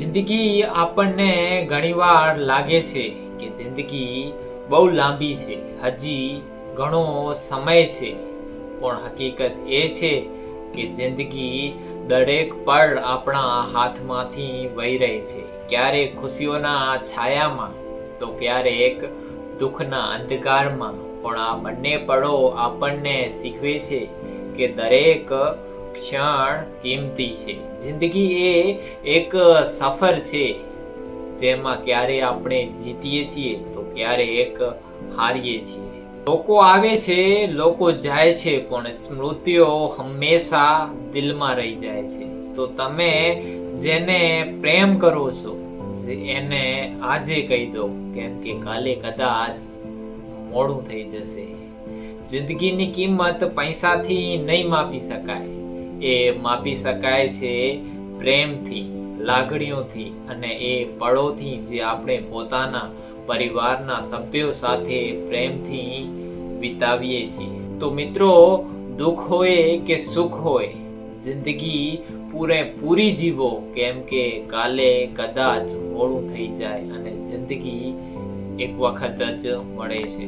જિંદગી આપણને ઘણીવાર લાગે છે કે જિંદગી બહુ લાંબી છે, હજી ઘણો સમય છે, પણ હકીકત એ છે કે જિંદગી દરેક પળ આપણા હાથમાંથી વહી રહી છે. ક્યારેક ખુશીઓના છાયામાં તો ક્યારેક દુઃખના અંધકારમાં, પણ આ બંને પળો આપણને શીખવે છે કે દરેક ક્ષણ કિંમતી છે. જિંદગી એ એક સફર છે જેમાં ક્યારે આપણે જીતીએ છીએ તો ક્યારેક હારીએ છીએ. લોકો આવે છે, લોકો જાય છે, પણ સ્મૃતિઓ હંમેશા દિલમાં રહી જાય છે. તો તમે જેને પ્રેમ કરો છો એને આજે કહી દો, કેમ કે કાલે કદાચ મોડું થઈ જશે. જિંદગીની કિંમત પૈસાથી નહીં માપી શકાય, એ માપી શકાય છે પ્રેમથી, લાગણીઓથી અને એ પળોથી જે આપણે પોતાના પરિવારના સભ્યો સાથે પ્રેમથી વિતાવીએ છીએ. તો મિત્રો, દુઃખ હોય કે સુખ હોય, જિંદગી પૂરેપૂરી જીવો, કેમ કે કાલે કદાચ મોડું થઈ જાય અને જિંદગી એક વખત જ મળે છે.